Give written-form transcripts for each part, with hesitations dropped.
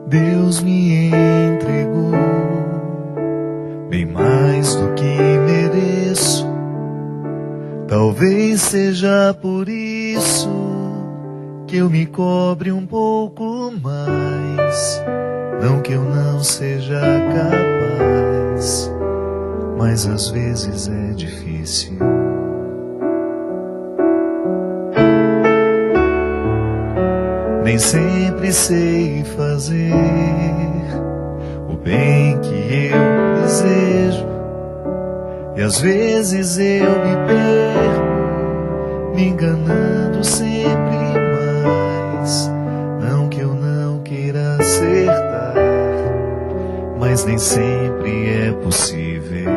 Deus me entregou bem mais do que mereço. Talvez seja por isso que eu me cobre um pouco mais. Não que eu não seja capaz, mas às vezes é difícil. Nem sempre sei fazer o bem que eu desejo, e às vezes eu me perco, me enganando sempre mais. Não que eu não queira acertar, mas nem sempre é possível.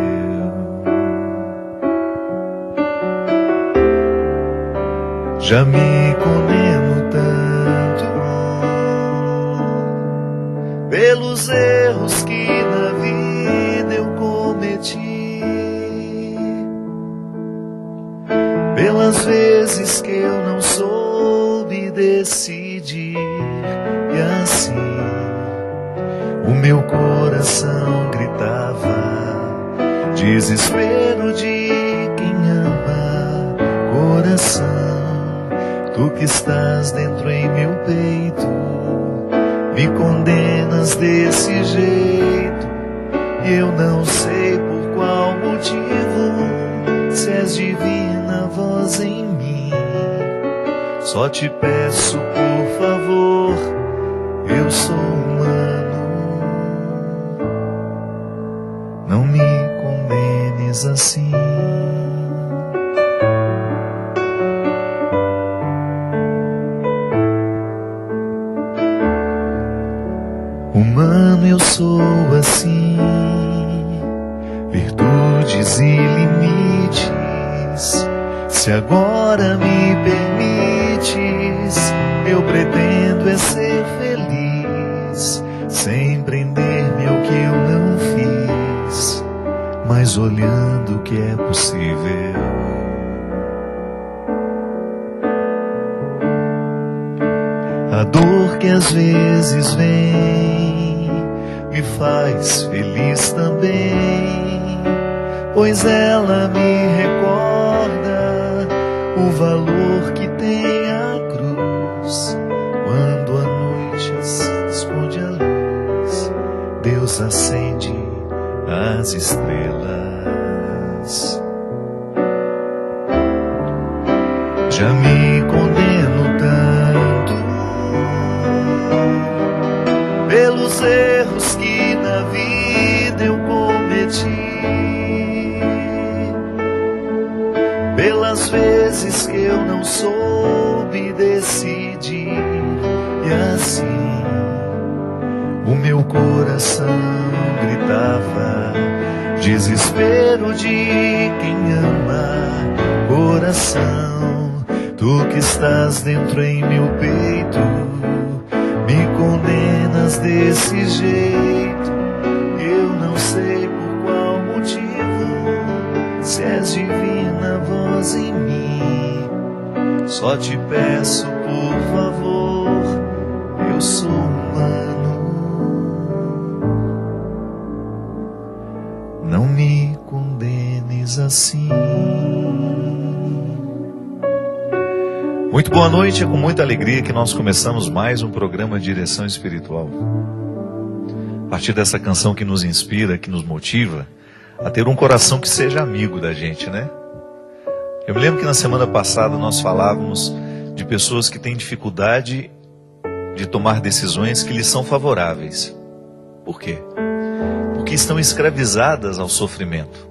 Já me condeno tanto pelos erros que na vida eu cometi, pelas vezes que eu não soube decidir, e assim o meu coração gritava, desespero de quem ama. Coração, tu que estás dentro em meu peito, me condenas desse jeito, e eu não sei por qual motivo, se és divina voz em mim. Só te peço, por favor, eu sou humano, não me condenes assim. Humano eu sou assim, virtudes e limites. Se agora me permites, eu pretendo é ser feliz, sem prender-me ao que eu não fiz, mas olhando o que é possível. A dor que às vezes vem me faz feliz também, pois ela me recorda o valor que tem a cruz. Quando a noite se esconde a luz, Deus acende as estrelas. Já me condeno tanto pelos erros que na vida eu cometi, pelas vezes que eu não soube decidir, e assim o meu coração gritava, desespero de quem ama. Coração, tu que estás dentro em meu peito, me condenas desse jeito, eu não sei por qual motivo, se és divina voz em mim. Só te peço, por favor, eu sou humano, não me condenes assim. Muito boa noite, é com muita alegria que nós começamos mais um programa de Direção Espiritual. A partir dessa canção que nos inspira, que nos motiva a ter um coração que seja amigo da gente, né? Eu me lembro que na semana passada nós falávamos de pessoas que têm dificuldade de tomar decisões que lhes são favoráveis. Por quê? Porque estão escravizadas ao sofrimento.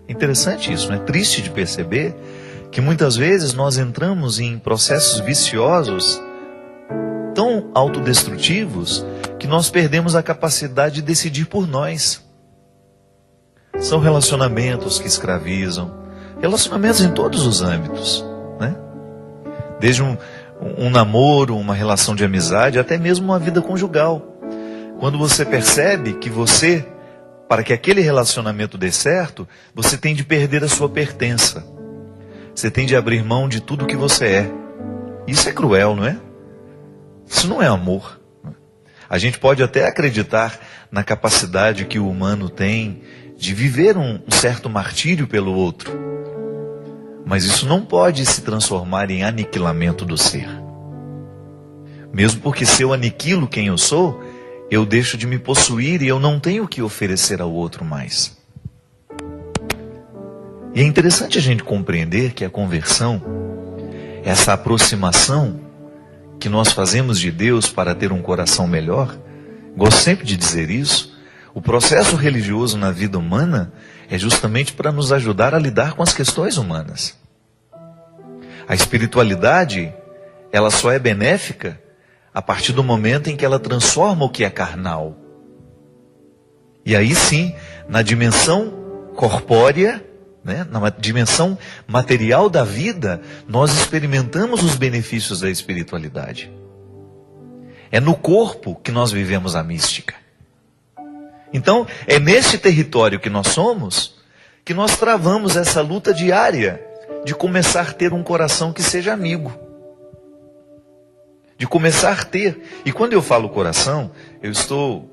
Interessante isso, não é? Triste de perceber que muitas vezes nós entramos em processos viciosos tão autodestrutivos que nós perdemos a capacidade de decidir por nós. São relacionamentos que escravizam, relacionamentos em todos os âmbitos, né? Desde um namoro, uma relação de amizade, até mesmo uma vida conjugal. Quando você percebe que você, para que aquele relacionamento dê certo, você tem de perder a sua pertença. Você tem de abrir mão de tudo que você é. Isso é cruel, não é? Isso não é amor. A gente pode até acreditar na capacidade que o humano tem de viver um certo martírio pelo outro. Mas isso não pode se transformar em aniquilamento do ser. Mesmo porque se eu aniquilo quem eu sou, eu deixo de me possuir e eu não tenho o que oferecer ao outro mais. E é interessante a gente compreender que a conversão, essa aproximação que nós fazemos de Deus para ter um coração melhor, gosto sempre de dizer isso, o processo religioso na vida humana é justamente para nos ajudar a lidar com as questões humanas. A espiritualidade, ela só é benéfica a partir do momento em que ela transforma o que é carnal. E aí sim, na dimensão corpórea, na dimensão material da vida, nós experimentamos os benefícios da espiritualidade. É no corpo que nós vivemos a mística. Então, é nesse território que nós somos, que nós travamos essa luta diária de começar a ter um coração que seja amigo. De começar a ter. E quando eu falo coração, eu estou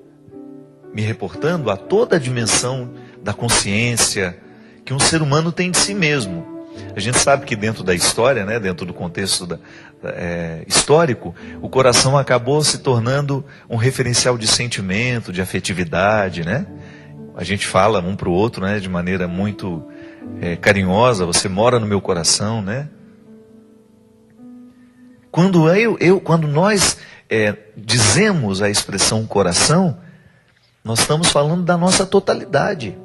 me reportando a toda a dimensão da consciência que um ser humano tem de si mesmo. A gente sabe que dentro da história, dentro do contexto histórico, o coração acabou se tornando um referencial de sentimento, de afetividade, A gente fala um para o outro, de maneira muito carinhosa, você mora no meu coração, Quando nós dizemos a expressão coração, nós estamos falando da nossa totalidade.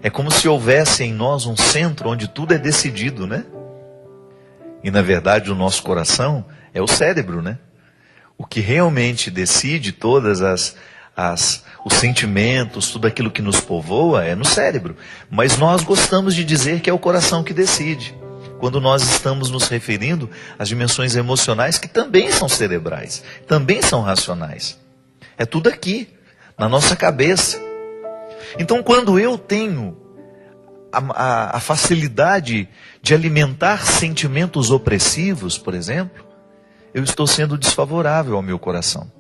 É como se houvesse em nós um centro onde tudo é decidido, E na verdade o nosso coração é o cérebro, O que realmente decide todas os sentimentos, tudo aquilo que nos povoa é no cérebro. Mas nós gostamos de dizer que é o coração que decide, quando nós estamos nos referindo às dimensões emocionais que também são cerebrais, também são racionais. É tudo aqui, na nossa cabeça. Então, quando eu tenho a facilidade de alimentar sentimentos opressivos, por exemplo, eu estou sendo desfavorável ao meu coração.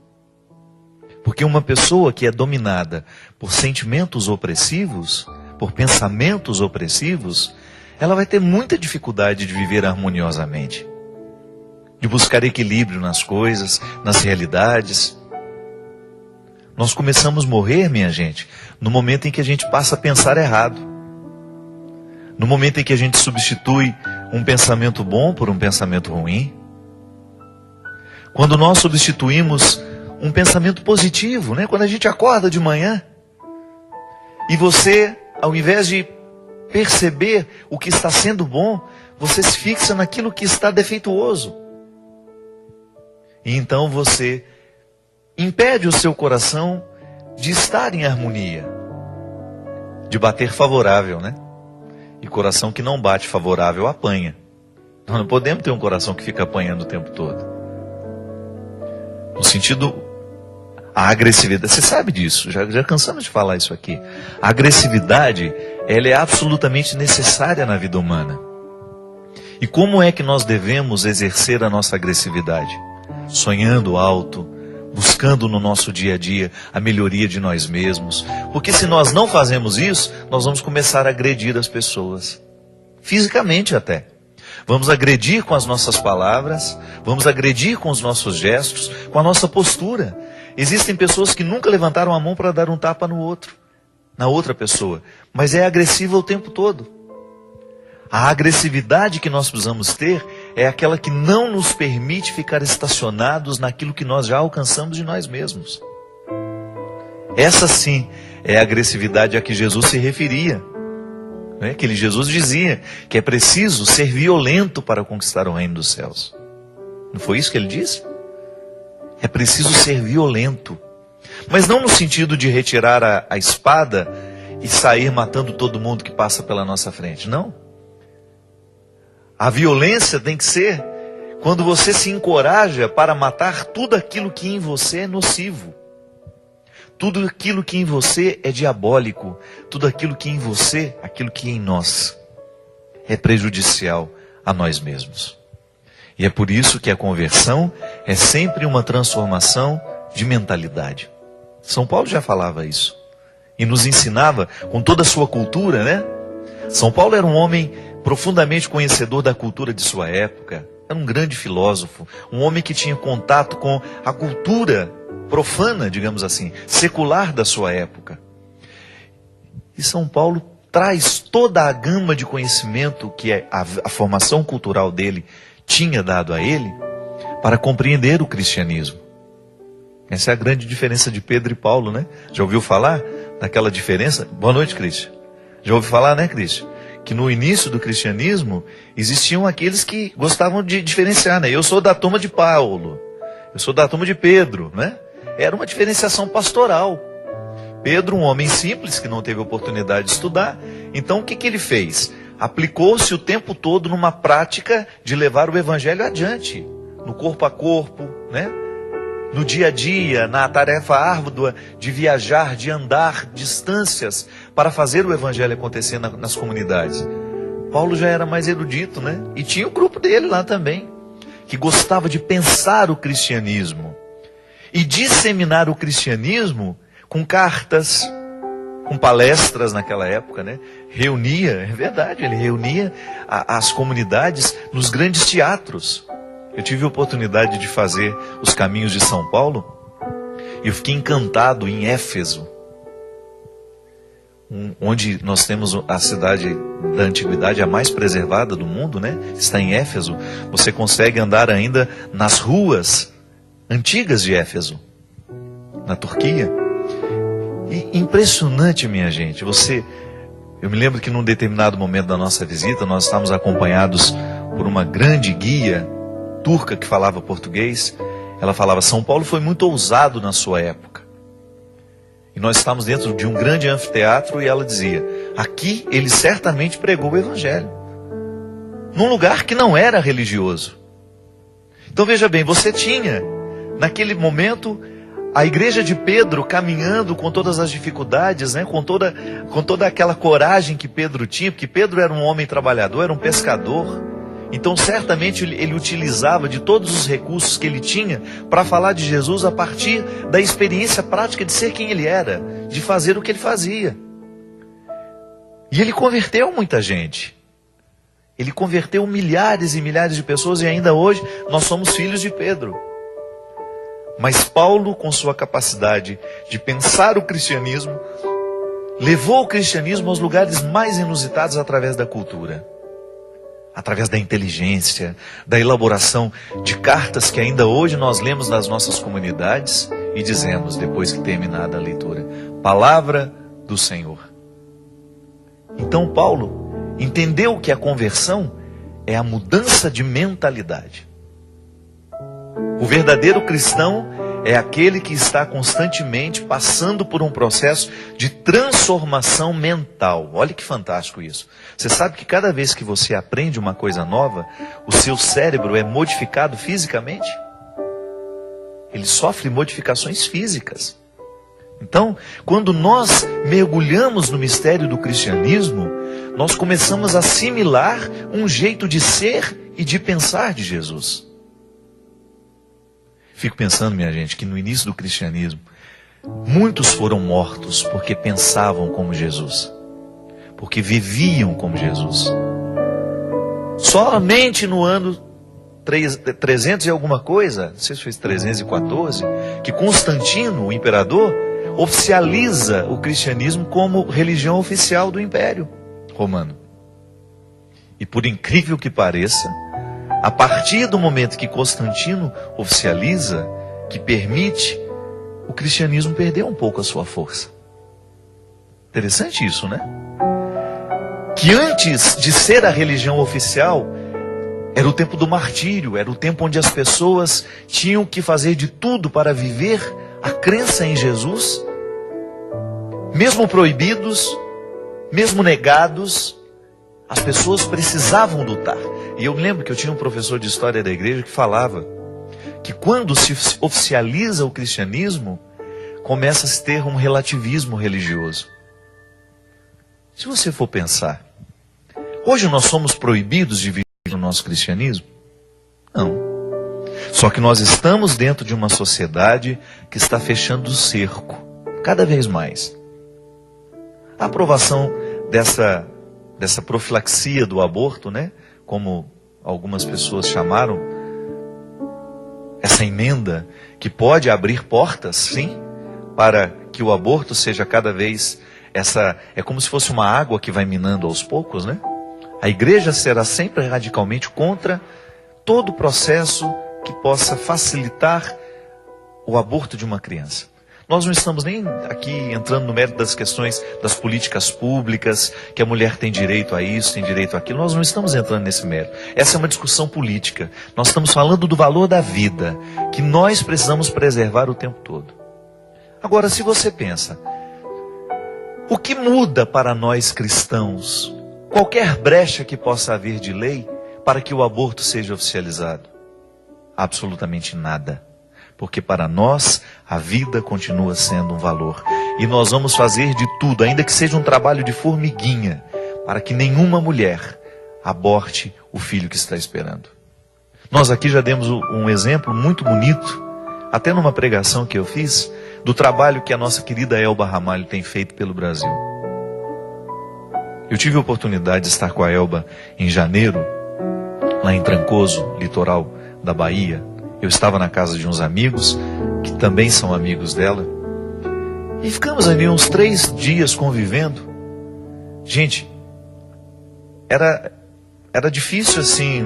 Porque uma pessoa que é dominada por sentimentos opressivos, por pensamentos opressivos, ela vai ter muita dificuldade de viver harmoniosamente, de buscar equilíbrio nas coisas, nas realidades. Nós começamos a morrer, minha gente, no momento em que a gente passa a pensar errado. No momento em que a gente substitui um pensamento bom por um pensamento ruim. Quando nós substituímos um pensamento positivo, Quando a gente acorda de manhã e você, ao invés de perceber o que está sendo bom, você se fixa naquilo que está defeituoso. E então você impede o seu coração de estar em harmonia, de bater favorável, E coração que não bate favorável apanha. Nós não podemos ter um coração que fica apanhando o tempo todo. No sentido, a agressividade, você sabe disso, já cansamos de falar isso aqui. A agressividade, ela é absolutamente necessária na vida humana. E como é que nós devemos exercer a nossa agressividade? Sonhando alto, buscando no nosso dia a dia a melhoria de nós mesmos. Porque se nós não fazemos isso, nós vamos começar a agredir as pessoas. Fisicamente até. Vamos agredir com as nossas palavras, vamos agredir com os nossos gestos, com a nossa postura. Existem pessoas que nunca levantaram a mão para dar um tapa no outro, na outra pessoa, mas é agressiva o tempo todo. A agressividade que nós precisamos ter é aquela que não nos permite ficar estacionados naquilo que nós já alcançamos de nós mesmos. Essa sim é a agressividade a que Jesus se referia. Que Jesus dizia que é preciso ser violento para conquistar o reino dos céus. Não foi isso que ele disse? É preciso ser violento. Mas não no sentido de retirar a espada e sair matando todo mundo que passa pela nossa frente. Não. A violência tem que ser quando você se encoraja para matar tudo aquilo que em você é nocivo. Tudo aquilo que em você é diabólico. Tudo aquilo que em você, aquilo que em nós é prejudicial a nós mesmos. E é por isso que a conversão é sempre uma transformação de mentalidade. São Paulo já falava isso. E nos ensinava com toda a sua cultura, né? São Paulo era um homem profundamente conhecedor da cultura de sua época. Era um grande filósofo. Um homem que tinha contato com a cultura profana, digamos assim, secular da sua época. E São Paulo traz toda a gama de conhecimento que a formação cultural dele tinha dado a ele para compreender o cristianismo. Essa é a grande diferença de Pedro e Paulo, né? Já ouviu falar daquela diferença? Boa noite, Cristian. Já ouviu falar, né, Cristian? Que no início do cristianismo existiam aqueles que gostavam de diferenciar, né? Eu sou da turma de Paulo, eu sou da turma de Pedro, né? Era uma diferenciação pastoral. Pedro, um homem simples que não teve oportunidade de estudar, então o que ele fez? Aplicou-se o tempo todo numa prática de levar o evangelho adiante, no corpo a corpo, né? No dia a dia, na tarefa árdua de viajar, de andar distâncias para fazer o evangelho acontecer nas comunidades. Paulo já era mais erudito, né? E tinha o grupo dele lá também, que gostava de pensar o cristianismo e disseminar o cristianismo com cartas, com palestras naquela época, né? Reunia, é verdade, ele reunia as comunidades nos grandes teatros. Eu tive a oportunidade de fazer os caminhos de São Paulo e eu fiquei encantado em Éfeso, onde nós temos a cidade da antiguidade, a mais preservada do mundo, né? Está em Éfeso. Você consegue andar ainda nas ruas antigas de Éfeso, na Turquia. E impressionante, minha gente. Eu me lembro que num determinado momento da nossa visita, nós estávamos acompanhados por uma grande guia turca que falava português. Ela falava: São Paulo foi muito ousado na sua época. E nós estávamos dentro de um grande anfiteatro e ela dizia: aqui ele certamente pregou o evangelho, num lugar que não era religioso. Então veja bem, você tinha naquele momento a igreja de Pedro caminhando com todas as dificuldades, né? com toda aquela coragem que Pedro tinha, porque Pedro era um homem trabalhador, era um pescador. Então certamente ele utilizava de todos os recursos que ele tinha para falar de Jesus a partir da experiência prática de ser quem ele era, de fazer o que ele fazia. E ele converteu muita gente. Ele converteu milhares e milhares de pessoas e ainda hoje nós somos filhos de Pedro. Mas Paulo, com sua capacidade de pensar o cristianismo, levou o cristianismo aos lugares mais inusitados através da cultura. Através da inteligência, da elaboração de cartas que ainda hoje nós lemos nas nossas comunidades e dizemos, depois que terminada a leitura: Palavra do Senhor. Então Paulo entendeu que a conversão é a mudança de mentalidade. O verdadeiro cristão é aquele que está constantemente passando por um processo de transformação mental. Olha que fantástico isso. Você sabe que cada vez que você aprende uma coisa nova, o seu cérebro é modificado fisicamente? Ele sofre modificações físicas. Então, quando nós mergulhamos no mistério do cristianismo, nós começamos a assimilar um jeito de ser e de pensar de Jesus. Fico pensando, minha gente, que no início do cristianismo, muitos foram mortos porque pensavam como Jesus, porque viviam como Jesus. Somente no ano 300 e alguma coisa, não sei se foi 314, que Constantino, o imperador, oficializa o cristianismo como religião oficial do Império Romano. E por incrível que pareça, a partir do momento que Constantino oficializa, que permite, o cristianismo perdeu um pouco a sua força. Interessante isso, né? Que antes de ser a religião oficial, era o tempo do martírio, era o tempo onde as pessoas tinham que fazer de tudo para viver a crença em Jesus, mesmo proibidos, mesmo negados, as pessoas precisavam lutar. E eu lembro que eu tinha um professor de história da igreja que falava que quando se oficializa o cristianismo, começa a se ter um relativismo religioso. Se você for pensar, hoje nós somos proibidos de viver o nosso cristianismo? Não. Só que nós estamos dentro de uma sociedade que está fechando o cerco, cada vez mais. A aprovação dessa profilaxia do aborto, né? Como algumas pessoas chamaram, essa emenda que pode abrir portas, sim, para que o aborto seja cada vez é como se fosse uma água que vai minando aos poucos, né? A igreja será sempre radicalmente contra todo processo que possa facilitar o aborto de uma criança. Nós não estamos nem aqui entrando no mérito das questões das políticas públicas, que a mulher tem direito a isso, tem direito àquilo. Nós não estamos entrando nesse mérito. Essa é uma discussão política. Nós estamos falando do valor da vida, que nós precisamos preservar o tempo todo. Agora, se você pensa, o que muda para nós cristãos qualquer brecha que possa haver de lei para que o aborto seja oficializado? Absolutamente nada. Porque para nós a vida continua sendo um valor. E nós vamos fazer de tudo, ainda que seja um trabalho de formiguinha, para que nenhuma mulher aborte o filho que está esperando. Nós aqui já demos um exemplo muito bonito, até numa pregação que eu fiz, do trabalho que a nossa querida Elba Ramalho tem feito pelo Brasil. Eu tive a oportunidade de estar com a Elba em janeiro, lá em Trancoso, litoral da Bahia. Eu estava na casa de uns amigos, que também são amigos dela, e ficamos ali uns 3 dias convivendo. Gente, era difícil assim,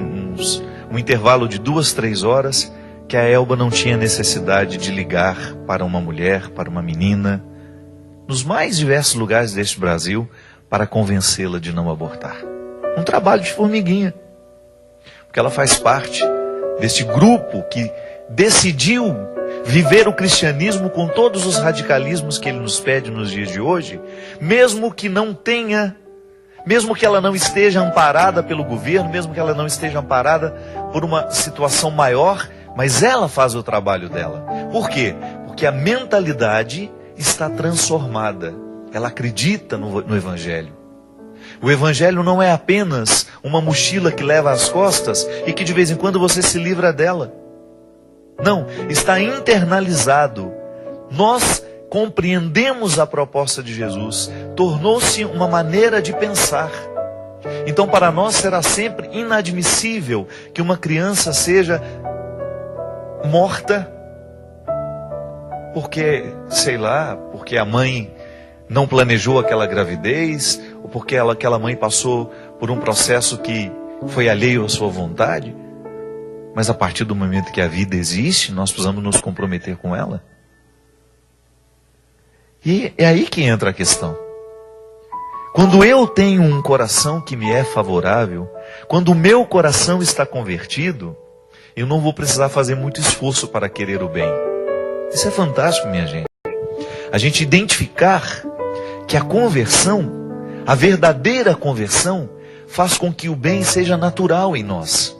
um intervalo de 2, 3 horas, que a Elba não tinha necessidade de ligar para uma mulher, para uma menina, nos mais diversos lugares deste Brasil, para convencê-la de não abortar. Um trabalho de formiguinha, porque ela faz parte deste grupo que decidiu viver o cristianismo com todos os radicalismos que ele nos pede nos dias de hoje, mesmo que ela não esteja amparada pelo governo, mesmo que ela não esteja amparada por uma situação maior, mas ela faz o trabalho dela. Por quê? Porque a mentalidade está transformada. Ela acredita no Evangelho. O Evangelho não é apenas uma mochila que leva às costas e que de vez em quando você se livra dela. Não, está internalizado. Nós compreendemos a proposta de Jesus. Tornou-se uma maneira de pensar. Então para nós será sempre inadmissível que uma criança seja morta porque, sei lá, porque a mãe não planejou aquela gravidez, ou porque aquela mãe passou por um processo que foi alheio à sua vontade. Mas a partir do momento que a vida existe, nós precisamos nos comprometer com ela. E é aí que entra a questão. Quando eu tenho um coração que me é favorável, quando o meu coração está convertido, eu não vou precisar fazer muito esforço para querer o bem. Isso é fantástico, minha gente. A gente identificar que a conversão, a verdadeira conversão, faz com que o bem seja natural em nós.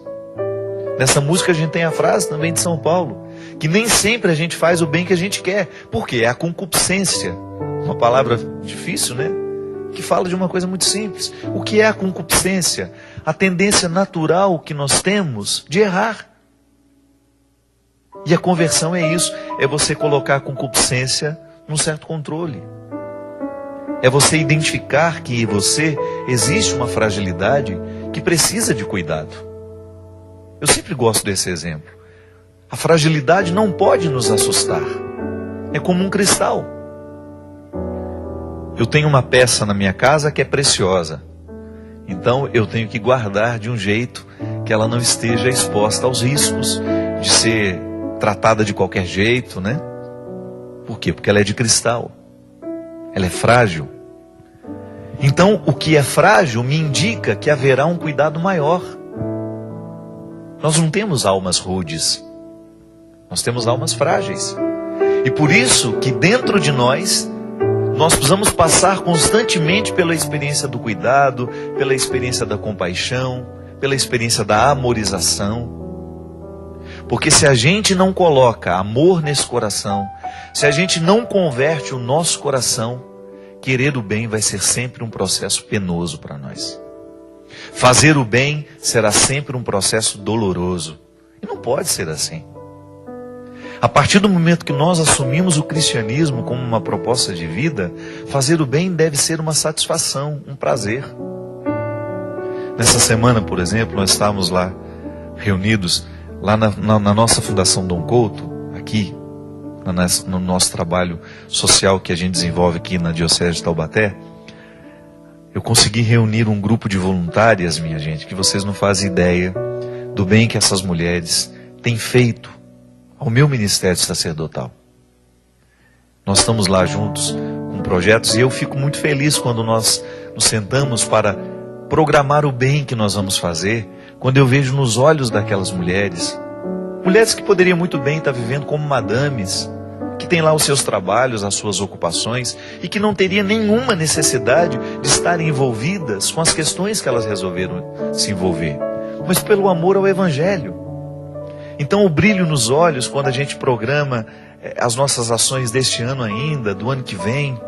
Nessa música a gente tem a frase também de São Paulo, que nem sempre a gente faz o bem que a gente quer. Por quê? É a concupiscência. Uma palavra difícil, né? Que fala de uma coisa muito simples. O que é a concupiscência? A tendência natural que nós temos de errar. E a conversão é isso. É você colocar a concupiscência num certo controle. É você identificar que em você existe uma fragilidade que precisa de cuidado. Eu sempre gosto desse exemplo. A fragilidade não pode nos assustar. É como um cristal. Eu tenho uma peça na minha casa que é preciosa. Então eu tenho que guardar de um jeito que ela não esteja exposta aos riscos de ser tratada de qualquer jeito, né? Por quê? Porque ela é de cristal. Ela é frágil. Então, o que é frágil me indica que haverá um cuidado maior. Nós não temos almas rudes. Nós temos almas frágeis. E por isso que dentro de nós precisamos passar constantemente pela experiência do cuidado, pela experiência da compaixão, pela experiência da amorização. Porque se a gente não coloca amor nesse coração, se a gente não converte o nosso coração, querer o bem vai ser sempre um processo penoso para nós. Fazer o bem será sempre um processo doloroso. E não pode ser assim. A partir do momento que nós assumimos o cristianismo como uma proposta de vida, fazer o bem deve ser uma satisfação, um prazer. Nessa semana, por exemplo, nós estávamos lá reunidos, lá na nossa Fundação Dom Couto, aqui, no nosso trabalho social que a gente desenvolve aqui na Diocese de Taubaté. Eu consegui reunir um grupo de voluntárias, minha gente, que vocês não fazem ideia do bem que essas mulheres têm feito ao meu ministério sacerdotal. Nós estamos lá juntos com projetos e eu fico muito feliz quando nós nos sentamos para programar o bem que nós vamos fazer, quando eu vejo nos olhos daquelas mulheres que poderiam muito bem estar vivendo como madames, que têm lá os seus trabalhos, as suas ocupações, e que não teria nenhuma necessidade de estarem envolvidas com as questões que elas resolveram se envolver, mas pelo amor ao Evangelho. Então o brilho nos olhos quando a gente programa as nossas ações deste ano ainda, do ano que vem,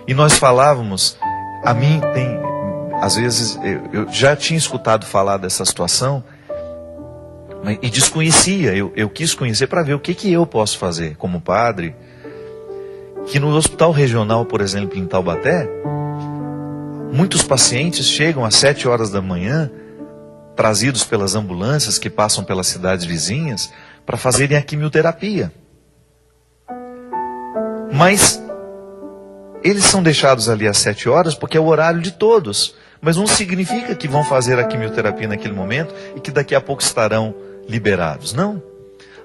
e nós falávamos, a mim tem, às vezes, eu já tinha escutado falar dessa situação, e desconhecia, eu quis conhecer para ver o que eu posso fazer como padre, que no hospital regional, por exemplo, em Taubaté, muitos pacientes chegam às 7 horas da manhã, trazidos pelas ambulâncias que passam pelas cidades vizinhas, para fazerem a quimioterapia. Mas eles são deixados ali às 7 horas porque é o horário de todos, mas não significa que vão fazer a quimioterapia naquele momento e que daqui a pouco estarão liberados. Não.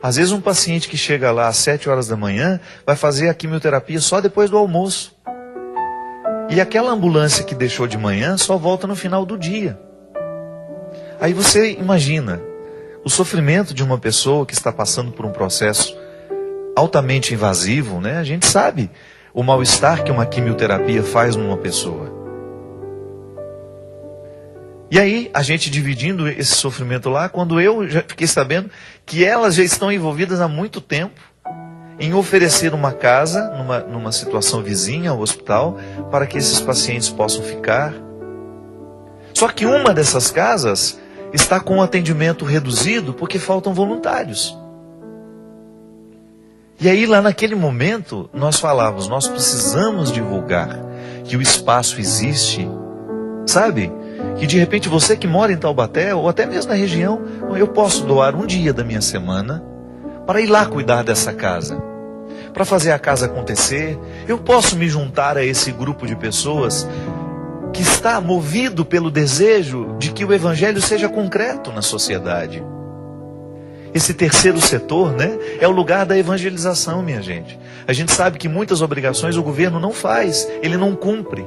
Às vezes um paciente que chega lá às 7 horas da manhã vai fazer a quimioterapia só depois do almoço. E aquela ambulância que deixou de manhã só volta no final do dia. Aí você imagina o sofrimento de uma pessoa que está passando por um processo altamente invasivo, né? A gente sabe o mal-estar que uma quimioterapia faz numa pessoa. E aí, a gente dividindo esse sofrimento lá, quando eu já fiquei sabendo que elas já estão envolvidas há muito tempo em oferecer uma casa, numa situação vizinha ao hospital, para que esses pacientes possam ficar. Só que uma dessas casas está com o atendimento reduzido porque faltam voluntários. E aí, lá naquele momento, nós falávamos, nós precisamos divulgar que o espaço existe, sabe? Que de repente você que mora em Taubaté, ou até mesmo na região, eu posso doar um dia da minha semana para ir lá cuidar dessa casa, para fazer a casa acontecer. Eu posso me juntar a esse grupo de pessoas que está movido pelo desejo de que o Evangelho seja concreto na sociedade. Esse terceiro setor, né, é o lugar da evangelização, minha gente. A gente sabe que muitas obrigações o governo não faz, ele não cumpre.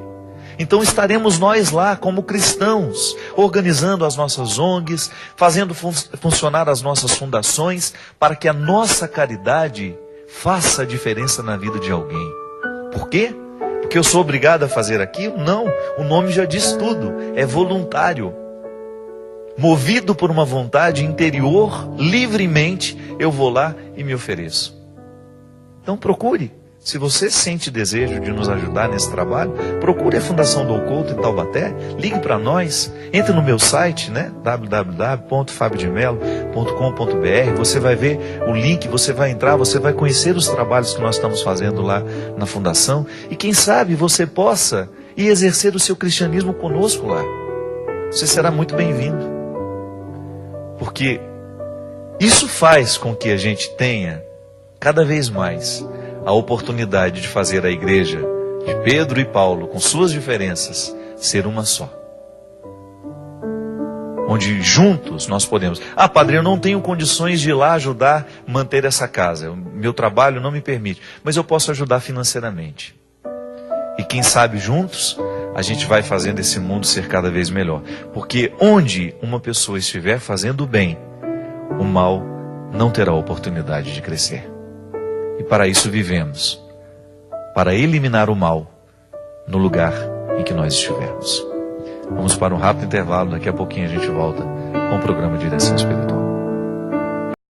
Então estaremos nós lá como cristãos, organizando as nossas ONGs, fazendo funcionar as nossas fundações, para que a nossa caridade faça a diferença na vida de alguém. Por quê? Porque eu sou obrigado a fazer aquilo? Não, o nome já diz tudo, é voluntário. Movido por uma vontade interior, livremente, eu vou lá e me ofereço. Então procure. Se você sente desejo de nos ajudar nesse trabalho, procure a Fundação Dom Couto em Taubaté, ligue para nós, entre no meu site, né, www.fabiodemelo.com.br, você vai ver o link, você vai entrar, você vai conhecer os trabalhos que nós estamos fazendo lá na Fundação, e quem sabe você possa ir exercer o seu cristianismo conosco lá. Você será muito bem-vindo, porque isso faz com que a gente tenha cada vez mais a oportunidade de fazer a igreja de Pedro e Paulo, com suas diferenças, ser uma só. Onde juntos nós podemos... Ah, padre, eu não tenho condições de ir lá ajudar a manter essa casa. O meu trabalho não me permite. Mas eu posso ajudar financeiramente. E quem sabe juntos, a gente vai fazendo esse mundo ser cada vez melhor. Porque onde uma pessoa estiver fazendo o bem, o mal não terá oportunidade de crescer. E para isso vivemos, para eliminar o mal no lugar em que nós estivermos. Vamos para um rápido intervalo, daqui a pouquinho a gente volta com o programa Direção Espiritual.